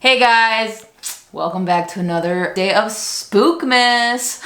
Hey guys, welcome back to another day of Spookmas.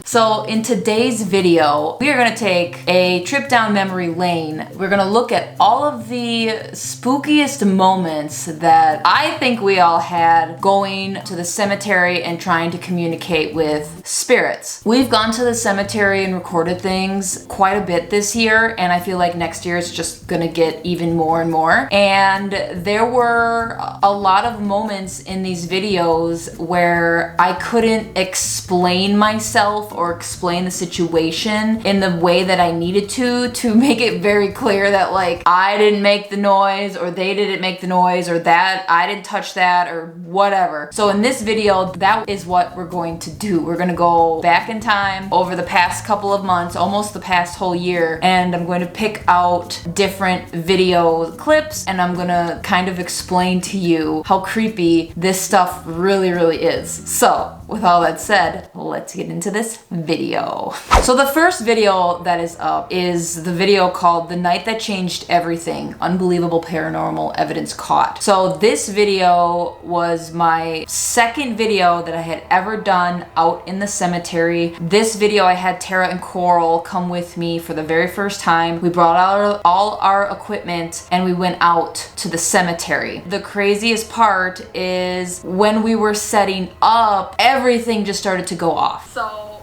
So in today's video, we are gonna take a trip down memory lane. We're gonna look at all of the spookiest moments that I think we all had going to the cemetery and trying to communicate with spirits. We've gone to the cemetery and recorded things quite a bit this year, and I feel like next year it's just gonna get even more and more. And there were a lot of moments in these videos where I couldn't explain myself or explain the situation in the way that I needed to make it very clear that like I didn't make the noise or they didn't make the noise or that I didn't touch that or whatever. So in this video, that is what we're going to do. We're gonna go back in time over the past couple of months, almost the past whole year, and I'm going to pick out different video clips and I'm gonna kind of explain to you how creepy this stuff really is. So with all that said, let's get into this video. So the first video that is up is the video called The Night That Changed Everything, Unbelievable Paranormal Evidence Caught. So this video was my second video that I had ever done out in the cemetery. This video I had Tara and Coral come with me for the very first time. We brought out all our equipment and we went out to the cemetery. The craziest part is when we were setting up, everything just started to go off. So,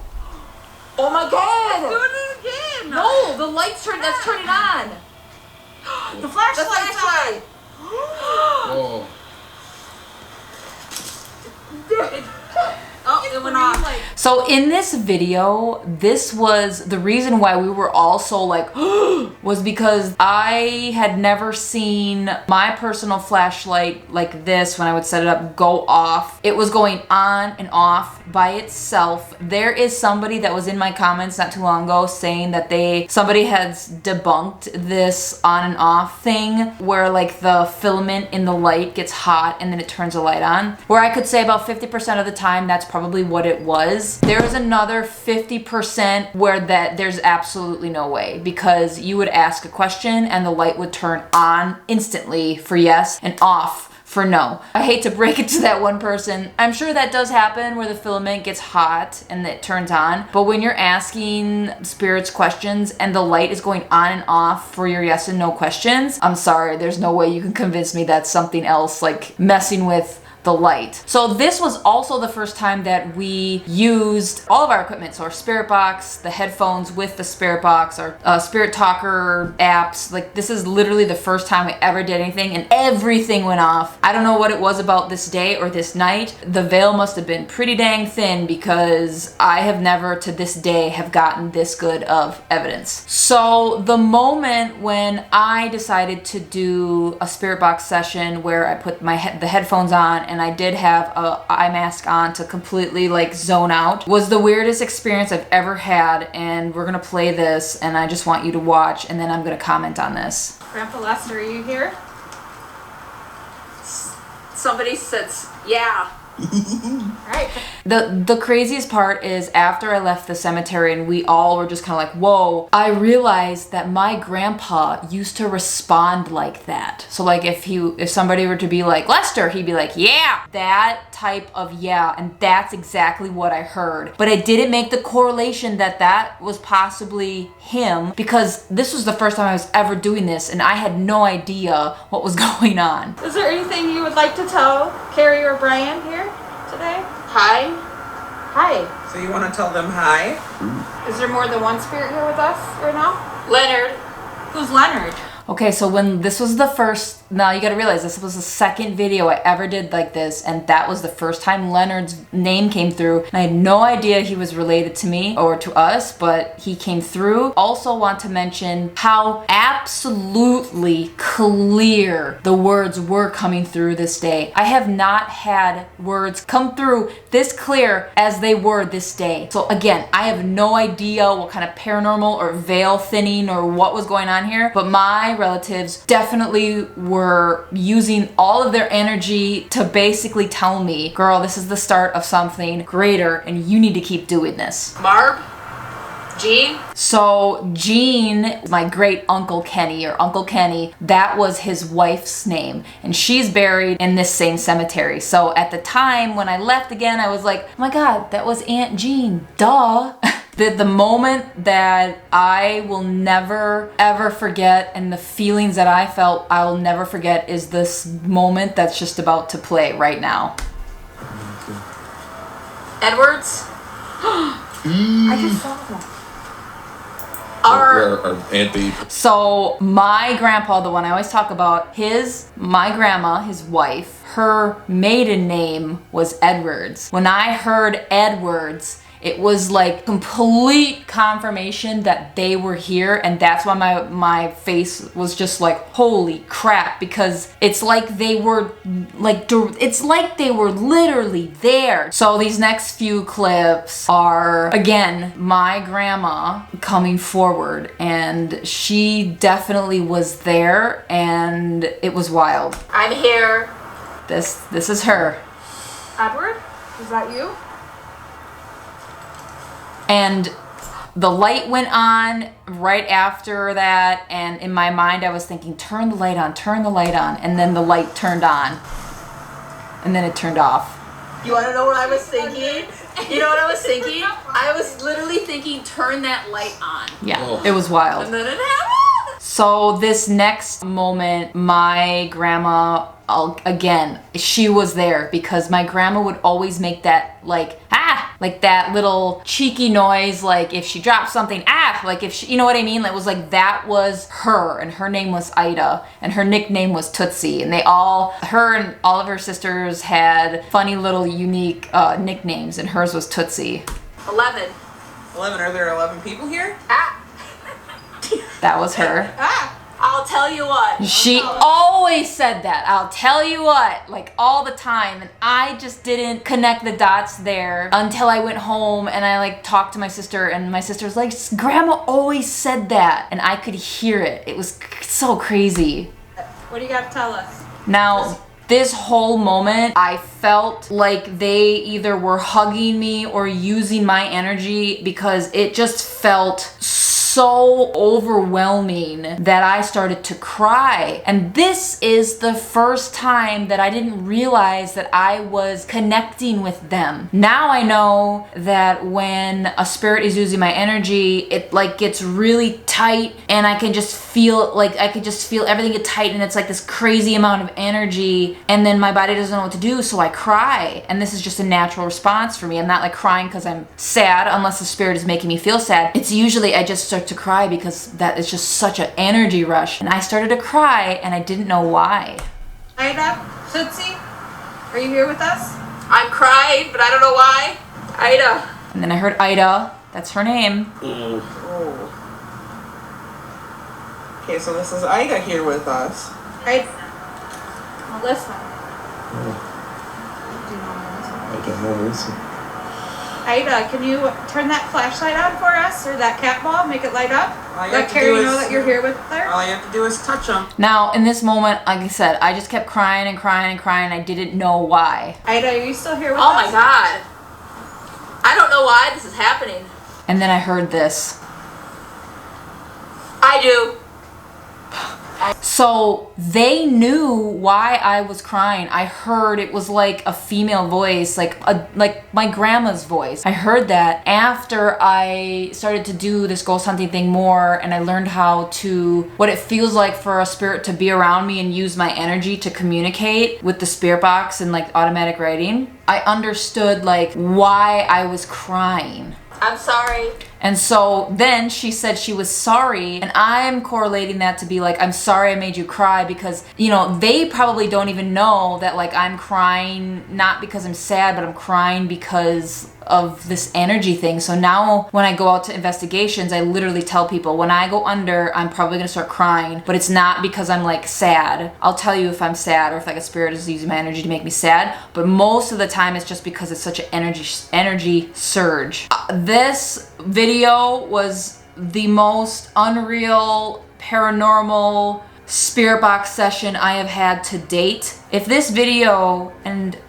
oh my god! Let's do it again! No, the lights that's turning on. The flashlight's on! Whoa. Oh, it went off. So in this video, this was the reason why we were all so like was because I had never seen my personal flashlight like this when I would set it up go off. It was going on and off by itself. There is somebody that was in my comments not too long ago saying that somebody has debunked this on and off thing where like the filament in the light gets hot and then it turns the light on. Where I could say about 50% of the time that's probably what it was. There's another 50% where there's absolutely no way, because you would ask a question and the light would turn on instantly for yes and off for no. I hate to break it to that one person. I'm sure that does happen where the filament gets hot and it turns on, but when you're asking spirits questions and the light is going on and off for your yes and no questions, I'm sorry, there's no way you can convince me that's something else like messing with the light. So this was also the first time that we used all of our equipment. So our spirit box, the headphones with the spirit box, our spirit talker apps. Like this is literally the first time I ever did anything and everything went off. I don't know what it was about this day or this night. The veil must have been pretty dang thin because I have never to this day have gotten this good of evidence. So the moment when I decided to do a spirit box session where I put the headphones on and I did have a eye mask on to completely like zone out was the weirdest experience I've ever had, and we're gonna play this and I just want you to watch and then I'm gonna comment on this. Grandpa Lester, are you here? Somebody sits, yeah. Right. The craziest part is after I left the cemetery and we all were just kind of like, whoa, I realized that my grandpa used to respond like that. So like if somebody were to be like, Lester, he'd be like, yeah, that type of yeah, and that's exactly what I heard. But I didn't make the correlation that was possibly him, because this was the first time I was ever doing this and I had no idea what was going on. Is there anything you would like to tell Carrie or Brian here today? Hi. Hi. So you want to tell them hi? Is there more than one spirit here with us right now? Leonard. Who's Leonard? Okay, so when this was the first, now you gotta realize this was the second video I ever did like this, and that was the first time Leonard's name came through, and I had no idea he was related to me or to us, but he came through. Also want to mention how absolutely clear the words were coming through this day. I have not had words come through this clear as they were this day. So again, I have no idea what kind of paranormal or veil thinning or what was going on here, but my relatives definitely were using all of their energy to basically tell me, girl, this is the start of something greater and you need to keep doing this. Barb? Gene? So Gene, my great Uncle Kenny or Uncle Kenny, that was his wife's name. And she's buried in this same cemetery. So at the time when I left again, I was like, oh my God, that was Aunt Jean, duh. The moment that I will never ever forget and the feelings that I felt I will never forget is this moment that's just about to play right now. Edwards? I just saw that. Our Aunt Bee. So my grandpa, the one I always talk about, my grandma, his wife, her maiden name was Edwards. When I heard Edwards, it was like complete confirmation that they were here, and that's why my face was just like, holy crap, because it's like they were literally there. So these next few clips are, again, my grandma coming forward, and she definitely was there, and it was wild. I'm here. This is her. Edward, is that you? And the light went on right after that, and in my mind I was thinking, turn the light on, and then the light turned on, and then it turned off. You want to know what I was thinking? You know what I was thinking? I was literally thinking, turn that light on. Yeah, It was wild. And then it happened. So this next moment, my grandma, again, she was there because my grandma would always make that like that little cheeky noise, like if she dropped something, like if she, you know what I mean? It was like, that was her, and her name was Ida, and her nickname was Tootsie, and her and all of her sisters had funny little unique nicknames, and hers was Tootsie. 11. 11, are there 11 people here? That was her. I'll tell you what. She always said that. I'll tell you what, like all the time. And I just didn't connect the dots there until I went home and I like talked to my sister, and my sister was like, Grandma always said that. And I could hear it. It was so crazy. What do you got to tell us? Now, this whole moment, I felt like they either were hugging me or using my energy, because it just felt so overwhelming that I started to cry. And this is the first time that I didn't realize that I was connecting with them. Now I know that when a spirit is using my energy, it like gets really tight, and I can just feel everything get tight, and it's like this crazy amount of energy, and then my body doesn't know what to do, so I cry. And this is just a natural response for me. I'm not like crying because I'm sad, unless the spirit is making me feel sad. It's usually I just start to cry because that is just such an energy rush. And I started to cry, and I didn't know why. Ida, Tootsie, are you here with us? I'm crying, but I don't know why. Ida. And then I heard Ida. That's her name. Oh. Okay, so this is Ida here with us. Ida, Melissa. I don't know, listen. Ida, can you turn that flashlight on for us, or that cat ball, make it light up? All you Let have to Carrie do know is- that you're here with her. All you have to do is touch them. Now, in this moment, like I said, I just kept crying and crying and crying. I didn't know why. Ida, are you still here with Oh us? my God. I don't know why this is happening. And then I heard this. I do. So they knew why I was crying. I heard it was like a female voice, like my grandma's voice. I heard that after I started to do this ghost hunting thing more, and I learned what it feels like for a spirit to be around me and use my energy to communicate with the spirit box and like automatic writing. I understood like why I was crying. I'm sorry. And so then she said she was sorry, and I'm correlating that to be like, I'm sorry I made you cry, because, you know, they probably don't even know that like I'm crying not because I'm sad, but I'm crying because of this energy thing. So now when I go out to investigations, I literally tell people, when I go under, I'm probably gonna start crying, but it's not because I'm like sad. I'll tell you if I'm sad, or if like a spirit is using my energy to make me sad, but most of the time it's just because it's such an energy surge. This video was the most unreal, paranormal, spirit box session I have had to date. If this video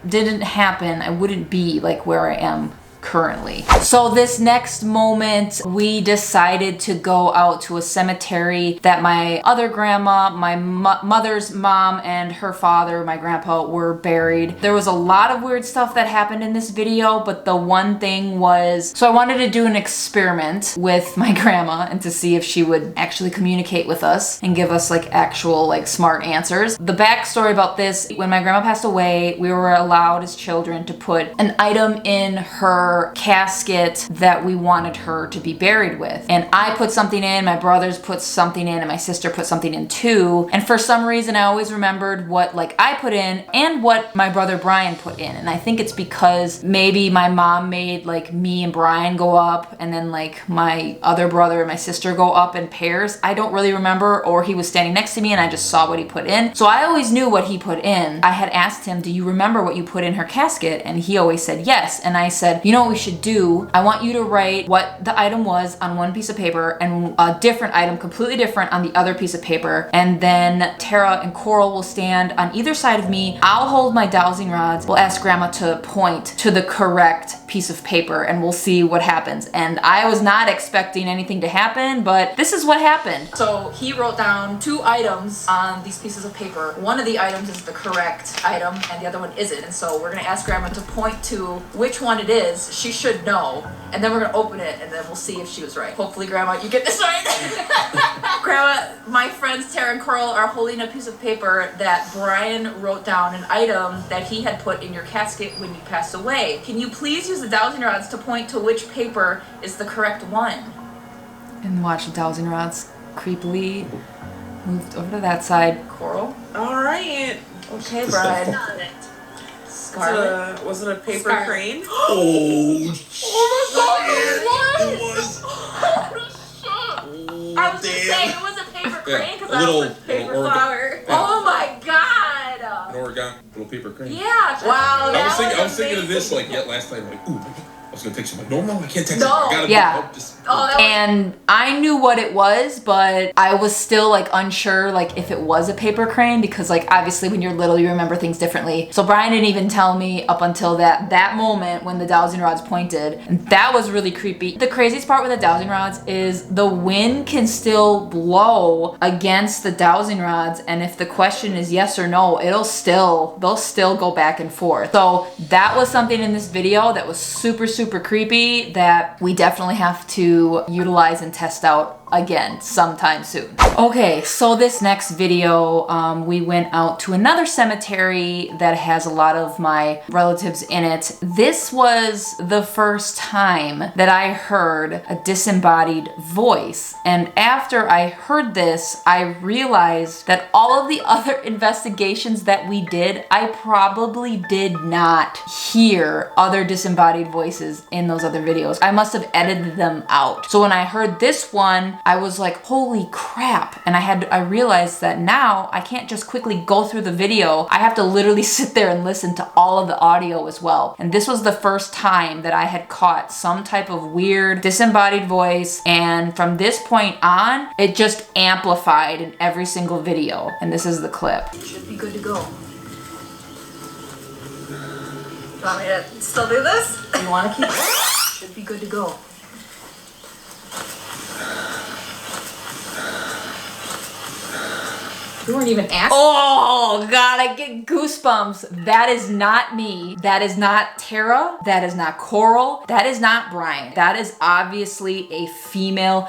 didn't happen, I wouldn't be like where I am currently. So this next moment, we decided to go out to a cemetery that my other grandma, my mother's mom, and her father, my grandpa, were buried. There was a lot of weird stuff that happened in this video, but the one thing was, so I wanted to do an experiment with my grandma and to see if she would actually communicate with us and give us like actual like smart answers. The backstory about this, when my grandma passed away, we were allowed as children to put an item in her casket that we wanted her to be buried with. And I put something in, my brothers put something in, and my sister put something in too. And for some reason, I always remembered what like I put in and what my brother Brian put in. And I think it's because maybe my mom made like me and Brian go up and then like my other brother and my sister go up in pairs. I don't really remember, or he was standing next to me and I just saw what he put in. So I always knew what he put in. I had asked him, do you remember what you put in her casket? And he always said yes. And I said, you know what we should do? I want you to write what the item was on one piece of paper and a different item, completely different, on the other piece of paper. And then Tara and Coral will stand on either side of me. I'll hold my dowsing rods. We'll ask Grandma to point to the correct piece of paper and we'll see what happens. And I was not expecting anything to happen, but this is what happened. So he wrote down 2 items on these pieces of paper. One of the items is the correct item and the other one isn't. And so we're gonna ask Grandma to point to which one it is. She should know. And then we're gonna open it and then we'll see if she was right. Hopefully, Grandma, you get this right. Grandma, my friends Tara and Coral are holding a piece of paper that Brian wrote down an item that he had put in your casket when you passed away. Can you please use the dowsing rods to point to which paper is the correct one? And watch the dowsing rods creepily moved over to that side. Coral? Alright. Okay, Brian. Scarlet. Was it a paper Scarlet. crane? Oh, Oh it was. I was just saying it was a paper crane because a I little- was a paper little flower. yeah. Oh my god! An Oregon little paper crane. Yeah. Wow, I was thinking of this like last night. Like, ooh, I was gonna text him. Like, no, I can't text him. No. I gotta Yeah. Oh, that was And I knew what it was, but I was still like unsure like if it was a paper crane, because like obviously when you're little you remember things differently. So Brian didn't even tell me up until that moment when the dowsing rods pointed, and that was really creepy. The craziest part with the dowsing rods is the wind can still blow against the dowsing rods, and if the question is yes or no, they'll still go back and forth. So that was something in this video that was super creepy that we definitely have to utilize and test out again sometime soon. Okay, so this next video, we went out to another cemetery that has a lot of my relatives in it. This was the first time that I heard a disembodied voice. And after I heard this, I realized that all of the other investigations that we did, I probably did not hear other disembodied voices in those other videos. I must have edited them out. So when I heard this one, I was like, holy crap. And I realized that now I can't just quickly go through the video. I have to literally sit there and listen to all of the audio as well. And this was the first time that I had caught some type of weird disembodied voice. And from this point on, it just amplified in every single video. And this is the clip. should be good to go. You want me to still do this? You want to keep Should be good to go. You weren't even asking. Oh God, I get goosebumps. That is not me. That is not Tara. That is not Coral. That is not Brian. That is obviously a female.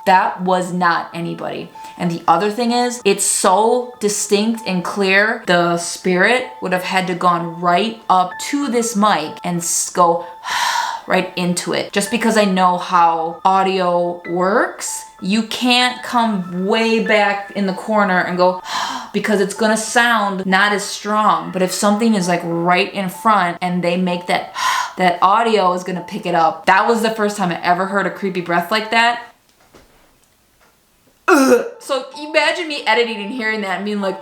That was not anybody. And the other thing is, it's so distinct and clear. The spirit would have had to gone right up to this mic and go right into it. Just because I know how audio works, you can't come way back in the corner and go because it's gonna sound not as strong. But if something is like right in front and they make that audio is gonna pick it up. That was the first time I ever heard a creepy breath like that. So imagine me editing and hearing that and being like,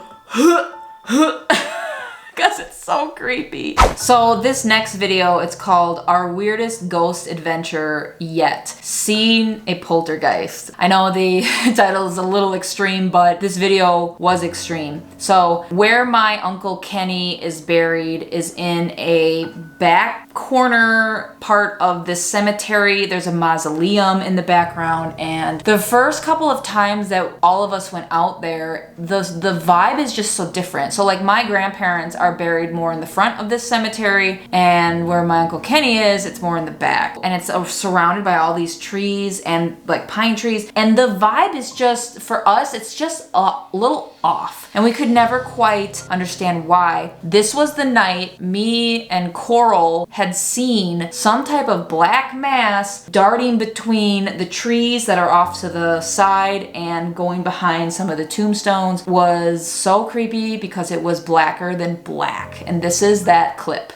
because it's so creepy. So this next video, it's called Our Weirdest Ghost Adventure Yet. Seeing a Poltergeist. I know the title is a little extreme, but this video was extreme. So where my Uncle Kenny is buried is in a back corner part of this cemetery. There's a mausoleum in the background, and the first couple of times that all of us went out there, the vibe is just so different. So like my grandparents are buried more in the front of this cemetery, and where my Uncle Kenny is, it's more in the back. And it's surrounded by all these trees and like pine trees. And the vibe is just, for us, it's just a little off. And we could never quite understand why. This was the night me and Coral had seen some type of black mass darting between the trees that are off to the side and going behind some of the tombstones. Was so creepy because it was blacker than black. And this is that clip.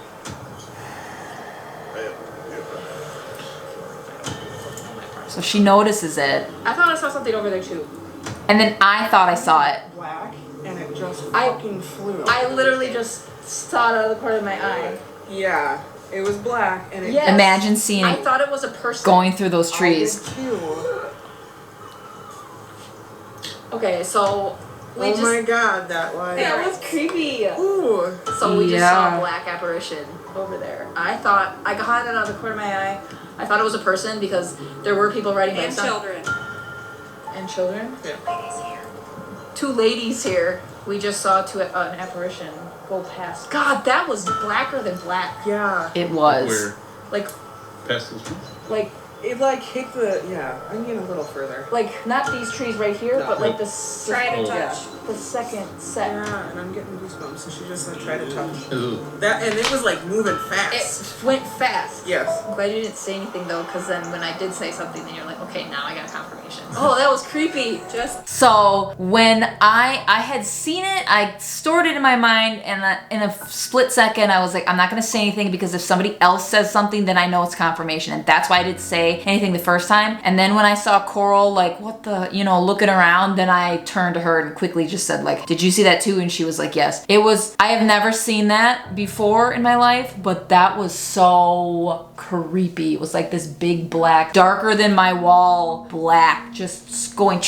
So she notices it. I thought I saw something over there too. And then I thought I saw it. Black, and it just fucking flew. I literally just saw it out of the corner of my eye. Yeah, it was black, and it. Yes. Imagine seeing I it thought it was a person. going through those trees. I did too. Okay, so we Oh my god, that was. That was creepy. Ooh. So we just saw Yeah. a black apparition over there. I thought I got it out of the corner of my eye. I thought it was a person because there were people riding And bikes. children. And children. Yeah. Two ladies here. We just saw an apparition go past. God, that was blacker than black. Yeah. It was. Where? Like, Past those trees? like, It like hit the. Yeah, I'm getting a little further. like not these trees right here, No. but like the Try to Oh. touch. the second set. Yeah, and I'm getting goosebumps, so she just tried to touch. Ugh. That, and it was like moving It fast. went fast. Yes. I'm glad you didn't say anything though, because then when I did say something, then you're like, okay, now I got confirmation. Oh, that was creepy. Just So when I had seen it, I stored it in my mind, and in a split second, I was like, I'm not gonna say anything because if somebody else says something, then I know it's confirmation, and that's why I didn't say anything the first time. And then when I saw Coral like, what the, looking around, then I turned to her and quickly just said like, did you see that too? And she was like, yes. It was, I have never seen that before in my life, but that was so creepy. It was like this big black, darker than my wall black, just going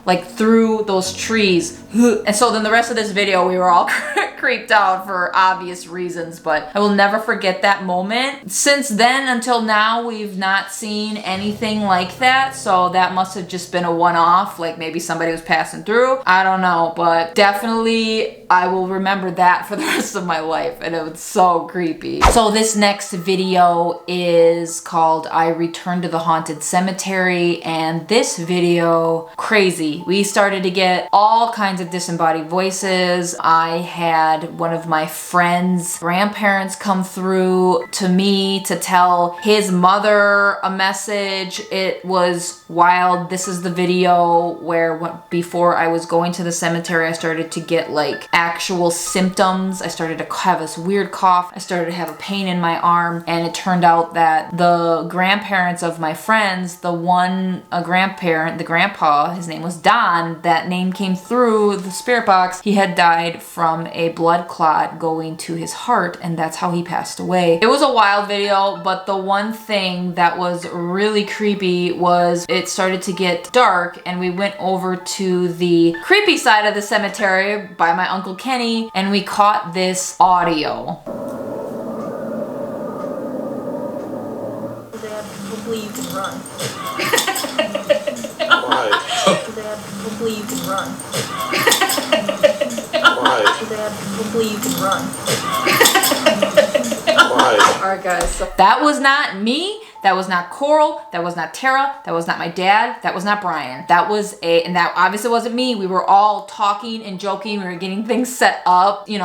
like through those trees. And so then the rest of this video, we were all creeped out for obvious reasons, but I will never forget that moment. Since then until now, we've not seen anything like that. So that must have just been a one-off, like maybe somebody was passing through. I don't know, but definitely I will remember that for the rest of my life, and it was so creepy. So this next video is called I Returned to the Haunted Cemetery, and this video, crazy. We started to get all kinds of disembodied voices. I had one of my friend's grandparents come through to me to tell his mother a message. It was wild. This is the video where before I was going to the cemetery, I started to get like actual symptoms. I started to have this weird cough. I started to have a pain in my arm, and it turned out that the grandparents of my friends, a grandparent, the grandpa, his name was Don, that name came through the spirit box. He had died from a blood clot going to his heart, and that's how he passed away. It was a wild video, but the one thing that was really creepy was it started to get dark, and we went over to the creepy side of the cemetery by my Uncle Kenny, and we caught this audio. Dad, hopefully you can run. Why? Dad, hopefully you can run. Why? Dad, hopefully you can run. Why? Alright guys, so That was not me. That was not Coral. That was not Tara. That was not my dad. That was not Brian. And that obviously wasn't me. We were all talking and joking. We were getting things set up. I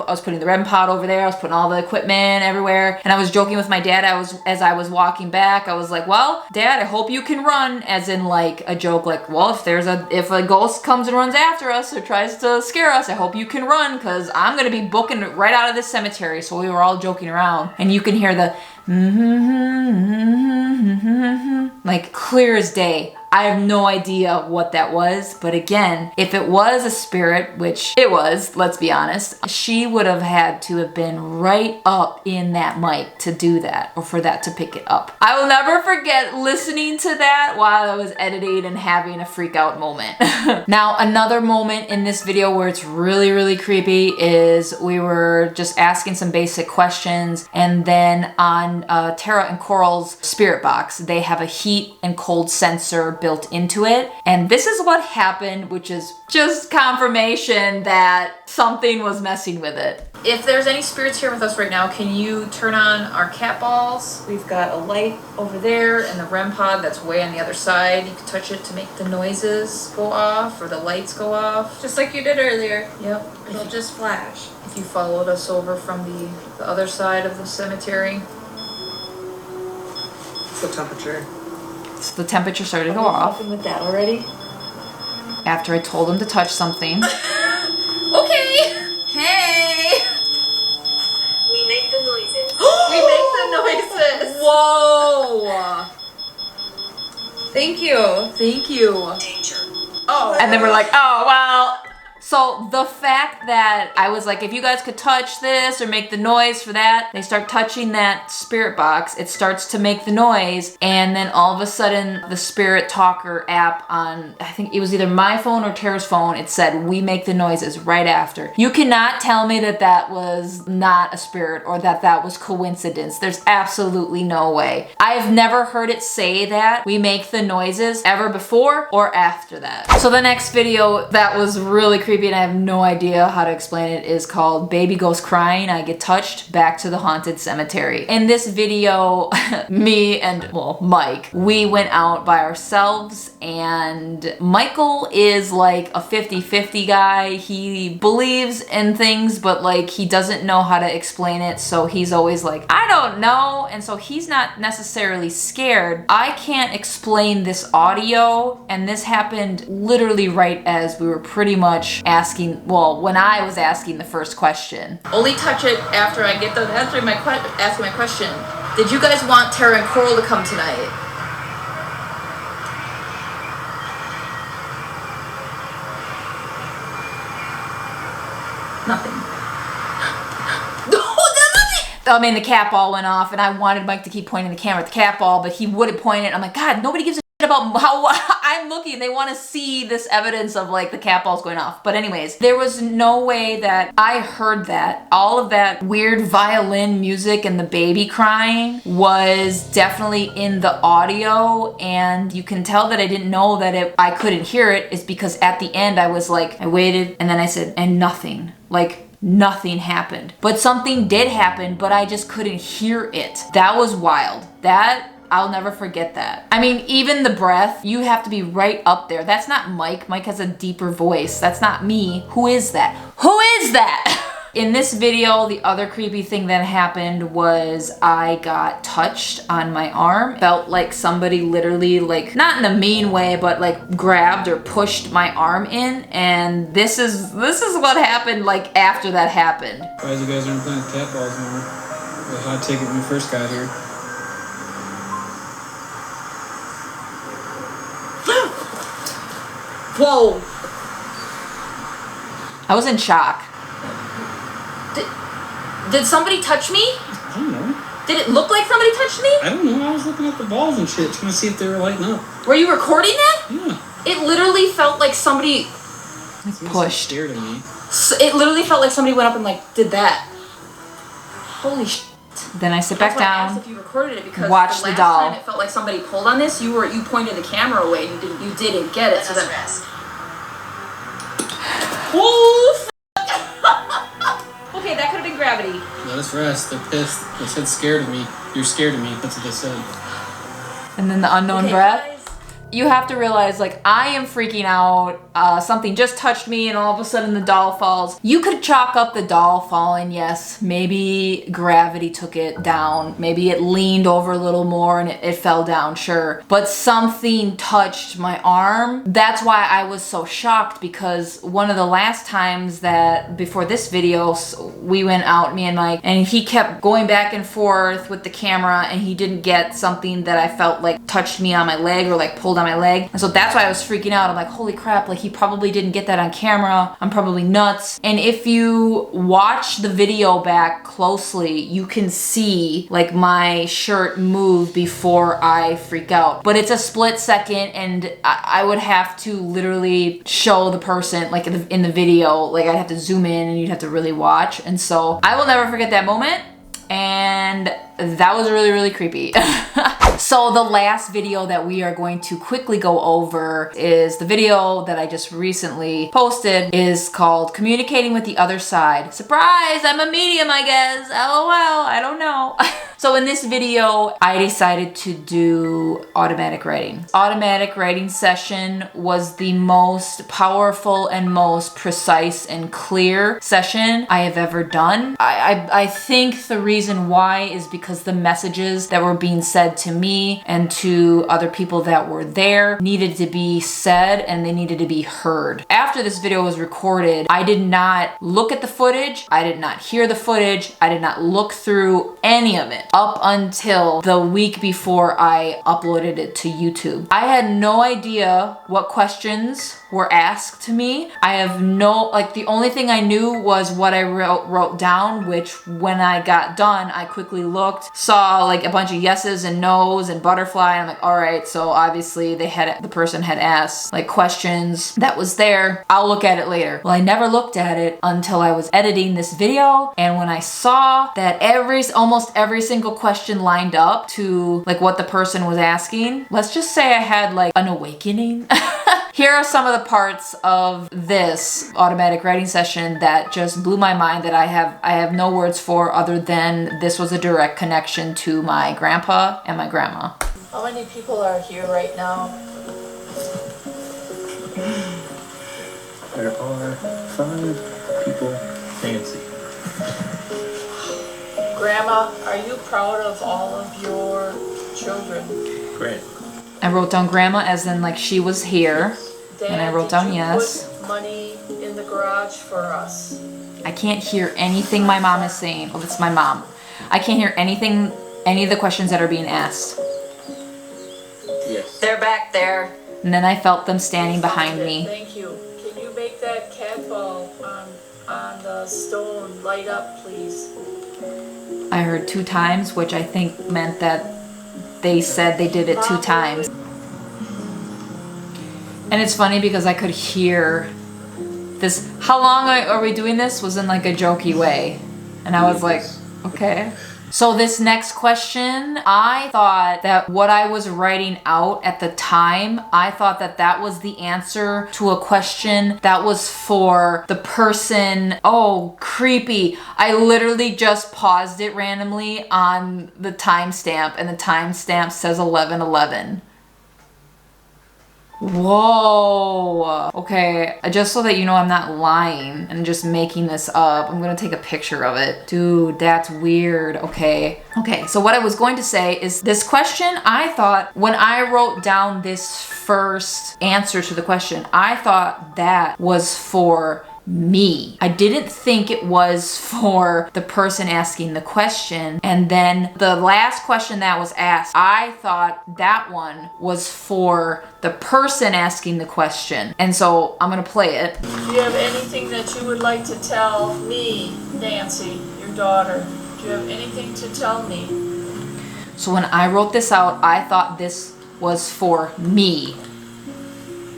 was putting the REM pod over there. I was putting all the equipment everywhere. And I was joking with my dad. As I was walking back, I was like, well, Dad, I hope you can run. As in like a joke, like, well, if a ghost comes and runs after us or tries to scare us, I hope you can run, because I'm going to be booking right out of this cemetery. So we were all joking around. And you can hear the like clear as day. I have no idea what that was, but again, if it was a spirit, which it was, let's be honest, she would have had to have been right up in that mic to do that, or for that to pick it up. I will never forget listening to that while I was editing and having a freak out moment. Now, another moment in this video where it's really, really creepy is we were just asking some basic questions, and then on Tara and Coral's spirit box, they have a heat and cold sensor built into it. And this is what happened, which is just confirmation that something was messing with it. If there's any spirits here with us right now, can you turn on our cat balls? We've got a light over there and the REM pod that's way on the other side. You can touch it to make the noises go off or the lights go off. Just like you did earlier. Yep. It'll just flash. If you followed us over from the other side of the cemetery. It's the temperature. So the temperature started to go off With that already? after I told him to touch something. Okay. Hey. We make the noises. We make the noises. Whoa. Thank you. Thank you. Danger. Oh. And then we're like, oh, well. So the fact that I was like, if you guys could touch this or make the noise for that, they start touching that spirit box, it starts to make the noise, and then all of a sudden the spirit talker app on, I think it was either my phone or Tara's phone, it said, we make the noises right after. You cannot tell me that that was not a spirit or that that was coincidence. There's absolutely no way. I've never heard it say that we make the noises ever before or after that. So the next video that was really creepy, and I have no idea how to explain it, is called Baby Goes Crying, I Get Touched, Back to the Haunted Cemetery. In this video, me and, well, Mike, we went out by ourselves, and Michael is like a 50-50 guy. He believes in things, but like he doesn't know how to explain it, so he's always like, I don't know, and so he's not necessarily scared. I can't explain this audio, and this happened literally right as we were pretty much asking, well, when I was asking the first question. Only touch it after I get done asking my question. Did you guys want Tara and Coral to come tonight? Nothing. No, nothing. I mean, the cat ball went off, and I wanted Mike to keep pointing the camera at the cat ball, but he wouldn't point it. I'm like, God, nobody gives a shit about how I'm looking. They want to see this evidence of like the cat balls going off. But anyways, there was no way that I heard that. All of that weird violin music and the baby crying was definitely in the audio, and you can tell that I didn't know that I couldn't hear it is because at the end I was like, I waited, and then I said, and nothing. Like, nothing happened. But something did happen, but I just couldn't hear it. That was wild. I'll never forget that. I mean, even the breath, you have to be right up there. That's not Mike. Mike has a deeper voice. That's not me. Who is that? Who is that? In this video, the other creepy thing that happened was I got touched on my arm. Felt like somebody literally, like, not in a mean way, but like grabbed or pushed my arm in. And this is what happened like after that happened. Surprised you guys aren't playing with cat balls anymore. The hot ticket when we first got here. Whoa. I was in shock. Did somebody touch me? I don't know. Did it look like somebody touched me? I don't know. I was looking at the balls and shit, trying to see if they were lighting up. Were you recording that? Yeah. It literally felt like somebody. Pushed. Scared of me. It literally felt like somebody went up and like did that. Holy shit. Then I sit back That's why I asked down. if you recorded it because watch the the last doll. time it felt like somebody pulled on this. You pointed the camera away. You didn't get it. Let So us that. rest. Oh. Okay, that could have been gravity. Let us rest. They're pissed. They said scared of me. You're scared of me. That's what they said. And then the unknown Okay, breath. guys. You have to realize, like, I am freaking out. Something just touched me and all of a sudden the doll falls. You could chalk up the doll falling, yes. Maybe gravity took it down. Maybe it leaned over a little more and it fell down, sure. But something touched my arm. That's why I was so shocked, because one of the last times that, before this video, we went out, me and Mike, and he kept going back and forth with the camera and he didn't get something that I felt like touched me on my leg or like pulled pulled on my leg. And so that's why I was freaking out. I'm like, holy crap, like he probably didn't get that on camera. I'm probably nuts. And if you watch the video back closely, you can see like my shirt move before I freak out. But it's a split second, and I would have to literally show the person like in the video, like I'd have to zoom in and you'd have to really watch. And so I will never forget that moment. And that was really, really creepy. So the last video that we are going to quickly go over is the video that I just recently posted, is called Communicating with the Other Side. Surprise, I'm a medium, I guess. LOL, I don't know. So in this video, I decided to do automatic writing. Automatic writing session was the most powerful and most precise and clear session I have ever done. I think the reason why is because the messages that were being said to me and to other people that were there needed to be said, and they needed to be heard. After this video was recorded, I did not look at the footage. I did not hear the footage. I did not look through any of it up until the week before I uploaded it to YouTube. I had no idea what questions were asked to me. I have no, like the only thing I knew was what I wrote down, which when I got done, I quickly looked, saw like a bunch of yeses and nos and butterfly, and I'm like, all right, so obviously the person had asked like questions that was there. I'll look at it later. Well, I never looked at it until I was editing this video, and when I saw that almost every single question lined up to like what the person was asking, let's just say I had like an awakening. Here are some of the parts of this automatic writing session that just blew my mind, that I have no words for other than this was a direct connection to my grandpa and my grandma. How many people are here right now? There are 5 people. Fancy. Grandma, are you proud of all of your children? Great. I wrote down grandma as in like she was here. Dad, and I wrote down yes. Put money in the garage for us. I can't hear anything my mom is saying. Oh, that's my mom. I can't hear anything, any of the questions that are being asked. Yes. They're back there. And then I felt them standing behind me. Thank you. Can you make that cat ball on the stone light up, please? I heard 2 times, which I think meant that they said they did it 2 times. And it's funny because I could hear this, how long are we doing this, was in like a jokey way. And I was like, okay. So this next question, I thought that what I was writing out at the time, I thought that that was the answer to a question that was for the person. Oh, creepy. I literally just paused it randomly on the timestamp, and the timestamp says 11:11. Whoa. Okay, just so that you know I'm not lying and just making this up, I'm gonna take a picture of it. Dude, that's weird. Okay, so what I was going to say is this question, I thought when I wrote down this first answer to the question, I thought that was for me. I didn't think it was for the person asking the question. And then the last question that was asked, I thought that one was for the person asking the question. And so I'm gonna play it. Do you have anything that you would like to tell me, Nancy, your daughter? Do you have anything to tell me? So when I wrote this out, I thought this was for me.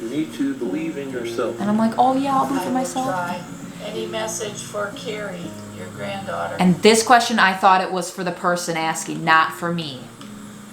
You need to believe in yourself. And I'm like, oh yeah, I'll believe I for will myself. try. Any message for Carrie, your granddaughter? And this question, I thought it was for the person asking, not for me.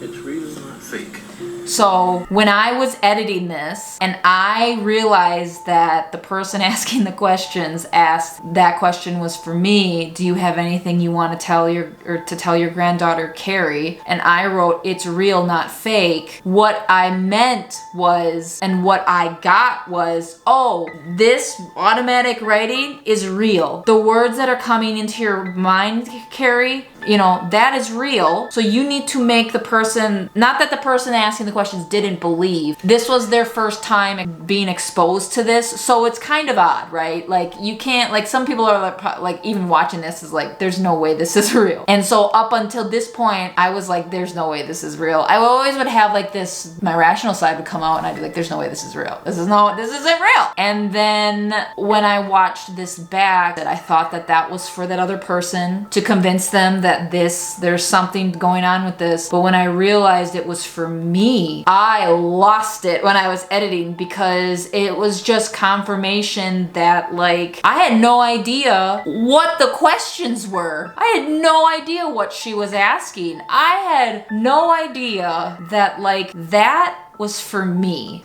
It's real, not fake. So when I was editing this and I realized that the person asking the questions asked that question was for me, do you have anything you want to tell your granddaughter Carrie? And I wrote, it's real, not fake. What I meant was, and what I got was, oh, this automatic writing is real. The words that are coming into your mind, Carrie, you know, that is real. So you need to make the person, not that the person asking the questions didn't believe. This was their first time being exposed to this. So it's kind of odd, right? Like you can't, like some people are like even watching this is like, there's no way this is real. And so up until this point, I was like, there's no way this is real. I always would have like this, my rational side would come out and I'd be like, there's no way this is real. This isn't real. And then when I watched this back, that I thought that that was for that other person to convince them that there's something going on with this. But when I realized it was for me, I lost it when I was editing, because it was just confirmation that like, I had no idea what the questions were. I had no idea what she was asking. I had no idea that like, that was for me.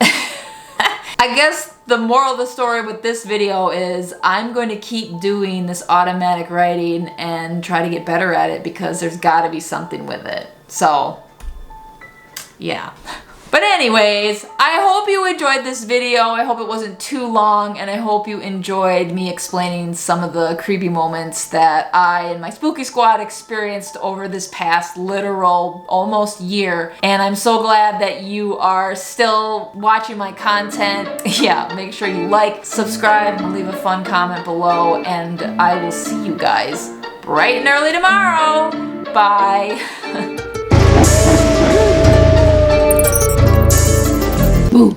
I guess the moral of the story with this video is I'm going to keep doing this automatic writing and try to get better at it, because there's got to be something with it. So, yeah. But anyways, I hope you enjoyed this video. I hope it wasn't too long, and I hope you enjoyed me explaining some of the creepy moments that I and my spooky squad experienced over this past literal almost year. And I'm so glad that you are still watching my content. Yeah, make sure you like, subscribe, and leave a fun comment below, and I will see you guys bright and early tomorrow. Bye.